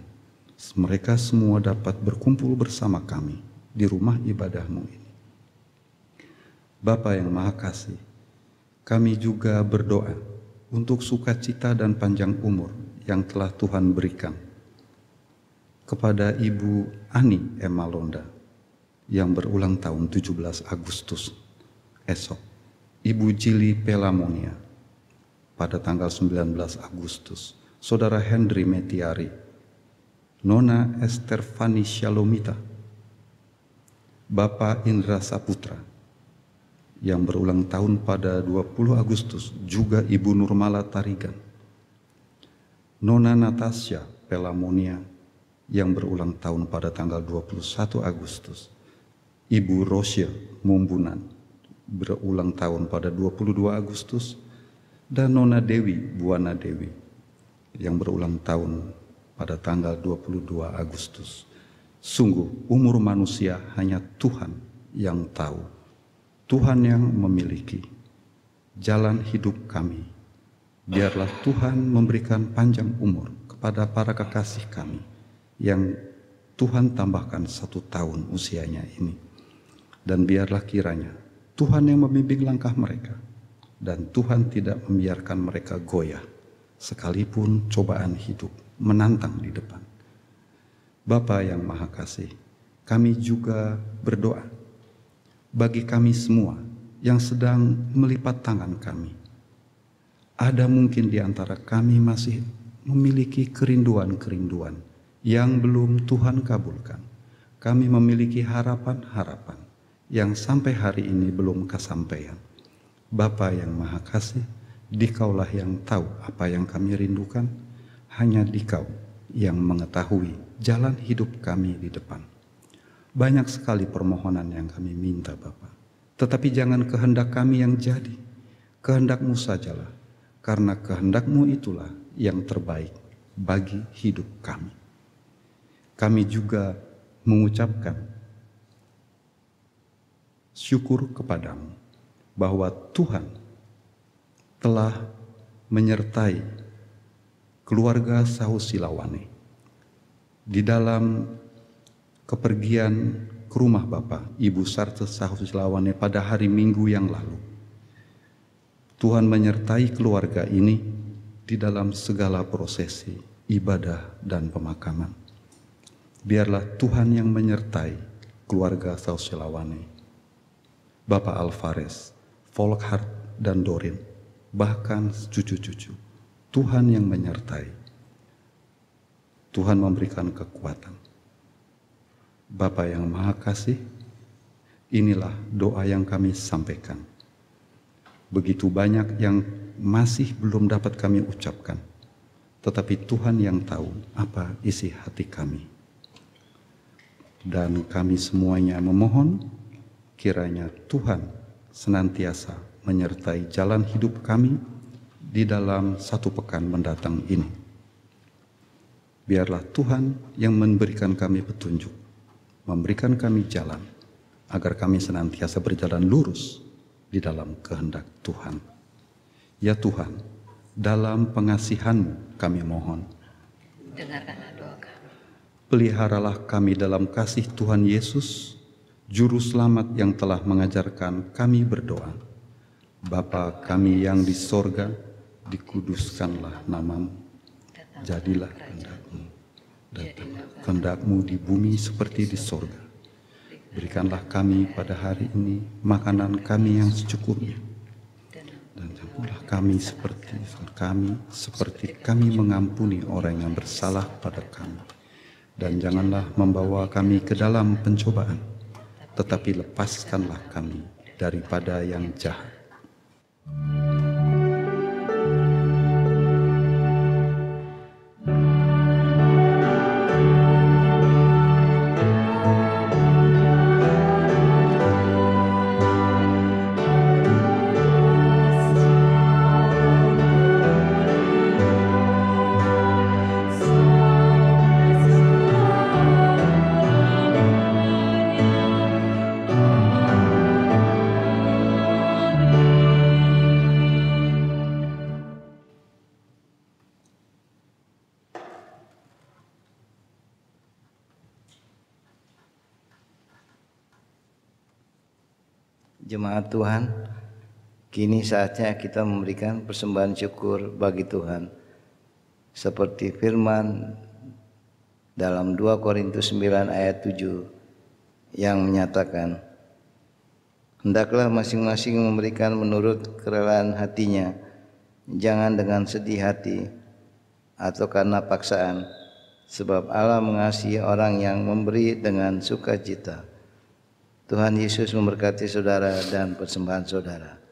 mereka semua dapat berkumpul bersama kami di rumah ibadahmu ini. Bapa yang Maha Kasih, kami juga berdoa untuk sukacita dan panjang umur yang telah Tuhan berikan kepada Ibu Ani Emalonda yang berulang tahun 17 Agustus esok. Ibu Jili Pelamonia pada tanggal 19 Agustus. Saudara Henry Metiari, Nona Esther Fani Shalomita, Bapak Indra Saputra yang berulang tahun pada 20 Agustus, juga Ibu Nurmala Tarigan. Nona Natasha Pelamonia yang berulang tahun pada tanggal 21 Agustus. Ibu Rosia Mumbunan berulang tahun pada 22 Agustus. Dan Nona Dewi Buana Dewi yang berulang tahun pada tanggal 22 Agustus. Sungguh umur manusia hanya Tuhan yang tahu. Tuhan yang memiliki jalan hidup kami. Biarlah Tuhan memberikan panjang umur kepada para kekasih kami yang Tuhan tambahkan 1 tahun usianya ini. Dan biarlah kiranya Tuhan yang membimbing langkah mereka, dan Tuhan tidak membiarkan mereka goyah sekalipun cobaan hidup menantang di depan. Bapa yang Maha Kasih, kami juga berdoa bagi kami semua yang sedang melipat tangan kami. Ada mungkin di antara kami masih memiliki kerinduan-kerinduan yang belum Tuhan kabulkan. Kami memiliki harapan-harapan yang sampai hari ini belum kesampaian. Bapa yang Maha Kasih, Dikaulah yang tahu apa yang kami rindukan. Hanya Dikau yang mengetahui jalan hidup kami di depan. Banyak sekali permohonan yang kami minta Bapa, tetapi jangan kehendak kami yang jadi, kehendak-Mu sajalah, karena kehendak-Mu itulah yang terbaik bagi hidup kami. Kami juga mengucapkan syukur kepadamu bahwa Tuhan telah menyertai keluarga Sahu Silawane di dalam kepergian ke rumah Bapak Ibu Sarte Sahu Silawane pada hari Minggu yang lalu. Tuhan menyertai keluarga ini di dalam segala prosesi ibadah dan pemakaman. Biarlah Tuhan yang menyertai keluarga Sahu Silawane, Bapak Alvarez, Volkhard, dan Dorin, bahkan cucu-cucu. Tuhan yang menyertai. Tuhan memberikan kekuatan. Bapa yang Maha Kasih, inilah doa yang kami sampaikan. Begitu banyak yang masih belum dapat kami ucapkan, tetapi Tuhan yang tahu apa isi hati kami. Dan kami semuanya memohon kiranya Tuhan senantiasa menyertai jalan hidup kami di dalam 1 pekan mendatang ini. Biarlah Tuhan yang memberikan kami petunjuk, memberikan kami jalan, agar kami senantiasa berjalan lurus di dalam kehendak Tuhan. Ya Tuhan, dalam pengasihan-Mu kami mohon. Dengarkanlah doa kami. Peliharalah kami dalam kasih Tuhan Yesus, Juru Selamat yang telah mengajarkan kami berdoa. Bapa kami yang di sorga, dikuduskanlah namamu. Jadilah kehendak-Mu, dan kehendak-Mu di bumi seperti di sorga. Berikanlah kami pada hari ini makanan kami yang secukupnya. Dan ampunilah kami seperti kami mengampuni orang yang bersalah pada kami. Dan janganlah membawa kami ke dalam pencobaan, tetapi lepaskanlah kami daripada yang jahat. Jemaat Tuhan, kini saatnya kita memberikan persembahan syukur bagi Tuhan. Seperti firman dalam 2 Korintus 9 ayat 7 yang menyatakan, hendaklah masing-masing memberikan menurut kerelaan hatinya, jangan dengan sedih hati atau karena paksaan, sebab Allah mengasihi orang yang memberi dengan sukacita. Tuhan Yesus memberkati saudara dan persembahan saudara.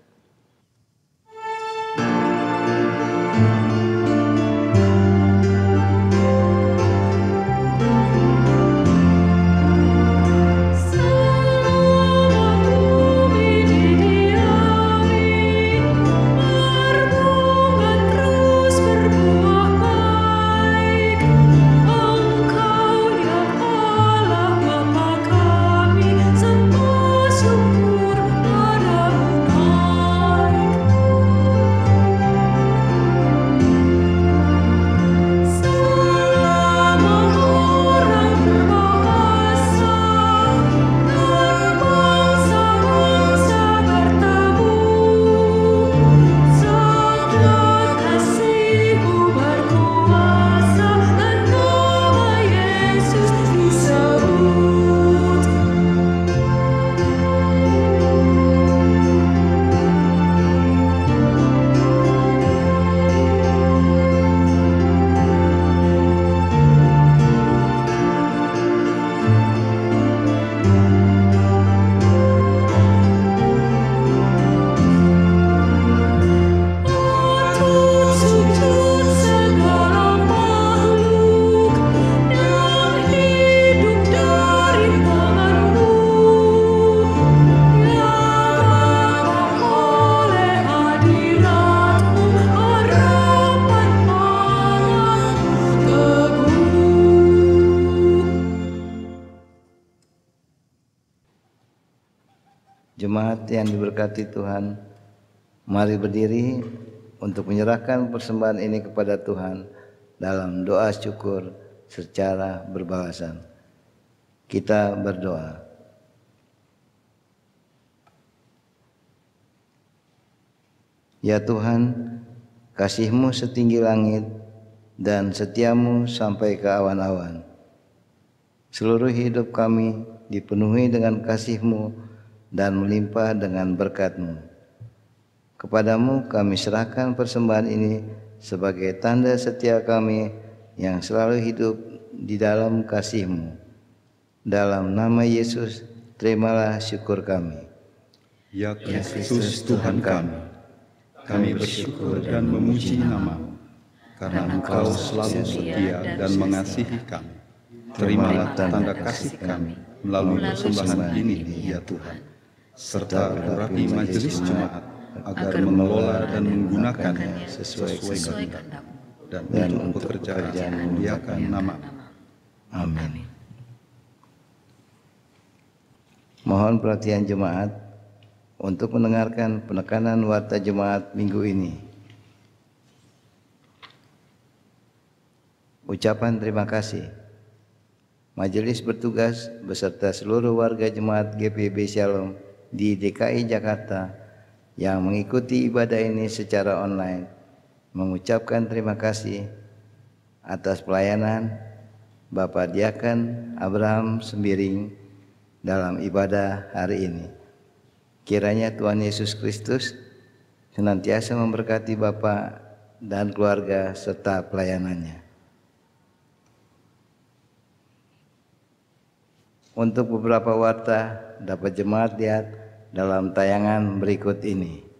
Jemaat yang diberkati Tuhan, mari berdiri untuk menyerahkan persembahan ini kepada Tuhan dalam doa syukur secara berbalasan. Kita berdoa. Ya Tuhan, kasih-Mu setinggi langit dan setia-Mu sampai ke awan-awan. Seluruh hidup kami dipenuhi dengan kasih-Mu dan melimpah dengan berkat-Mu. Kepadamu kami serahkan persembahan ini sebagai tanda setia kami yang selalu hidup di dalam kasih-Mu. Dalam nama Yesus, terimalah syukur kami. Ya Kristus Tuhan kami bersyukur dan memuji nama-Mu, karena Engkau selalu setia dan mengasihi kami. Terimalah tanda kasih kami melalui persembahan ini, ya Tuhan, serta urapi majelis jemaat agar mengelola dan menggunakannya sesuai kehendak-Mu dan untuk pekerjaan memuliakan nama-Mu. Amin. Mohon perhatian jemaat untuk mendengarkan penekanan warta jemaat minggu ini. Ucapan terima kasih Majelis bertugas beserta seluruh warga jemaat GPB Shalom di DKI Jakarta yang mengikuti ibadah ini secara online mengucapkan terima kasih atas pelayanan Bapak Diaken Abraham Sembiring dalam ibadah hari ini. Kiranya Tuhan Yesus Kristus senantiasa memberkati Bapak dan keluarga serta pelayanannya. Untuk beberapa warta dapat jemaat lihat dalam tayangan berikut ini.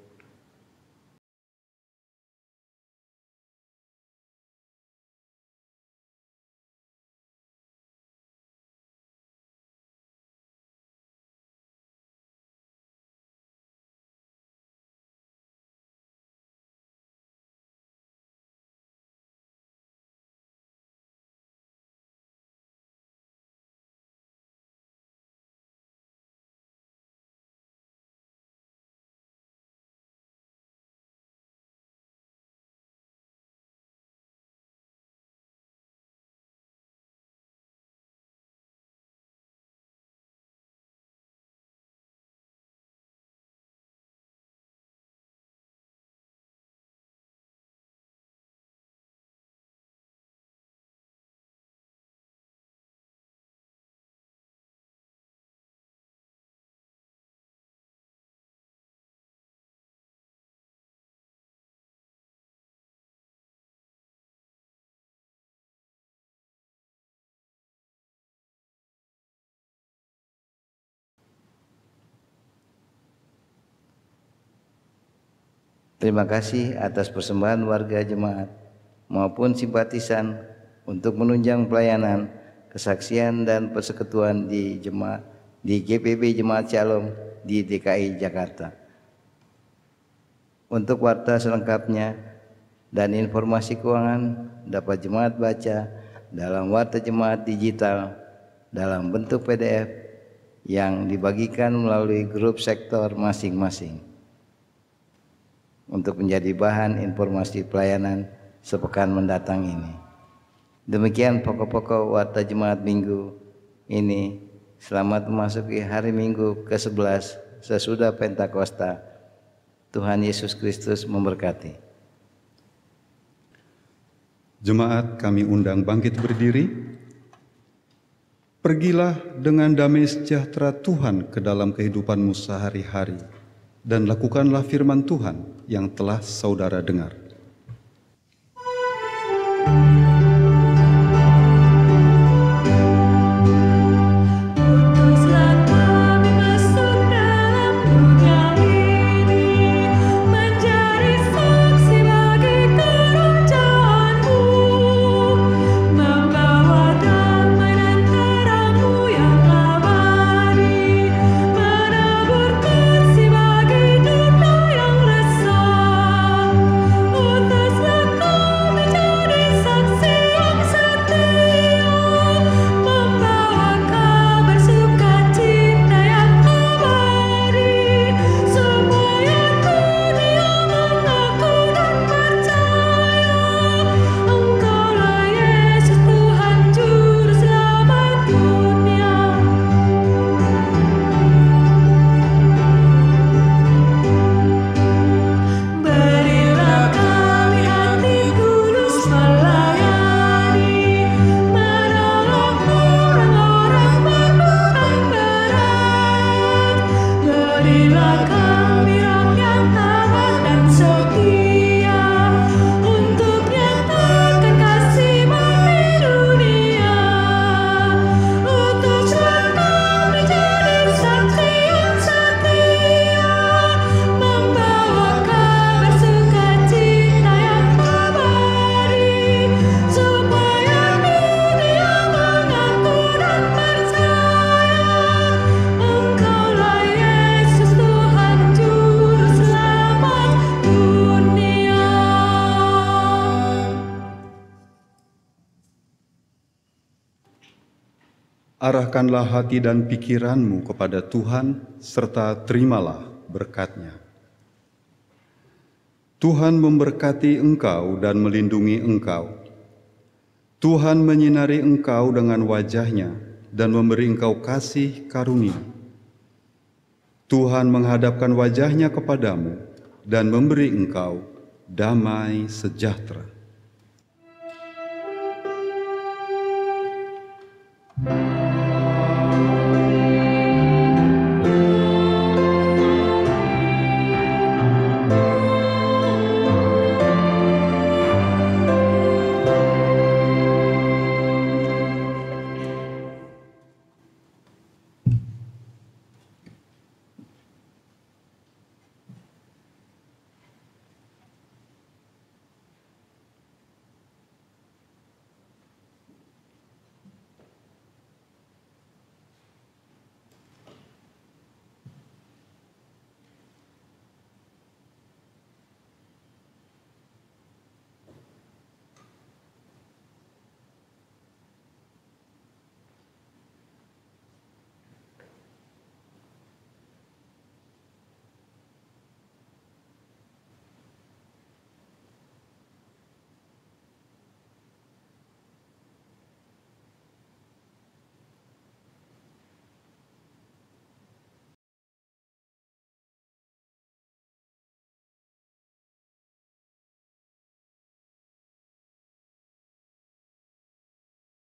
Terima kasih atas persembahan warga jemaat maupun simpatisan untuk menunjang pelayanan, kesaksian dan persekutuan di GPB Jemaat Shalom di DKI Jakarta. Untuk warta selengkapnya dan informasi keuangan dapat jemaat baca dalam warta jemaat digital dalam bentuk PDF yang dibagikan melalui grup sektor masing-masing untuk menjadi bahan informasi pelayanan sepekan mendatang ini. Demikian pokok-pokok warta jemaat minggu ini. Selamat memasuki hari Minggu ke-11 sesudah Pentakosta. Tuhan Yesus Kristus memberkati. Jemaat kami undang bangkit berdiri. Pergilah dengan damai sejahtera Tuhan ke dalam kehidupanmu sehari-hari, dan lakukanlah firman Tuhan yang telah saudara dengar. Arahkanlah hati dan pikiranmu kepada Tuhan, serta terimalah berkat-Nya. Tuhan memberkati engkau dan melindungi engkau. Tuhan menyinari engkau dengan wajah-Nya dan memberi engkau kasih karunia. Tuhan menghadapkan wajah-Nya kepadamu dan memberi engkau damai sejahtera.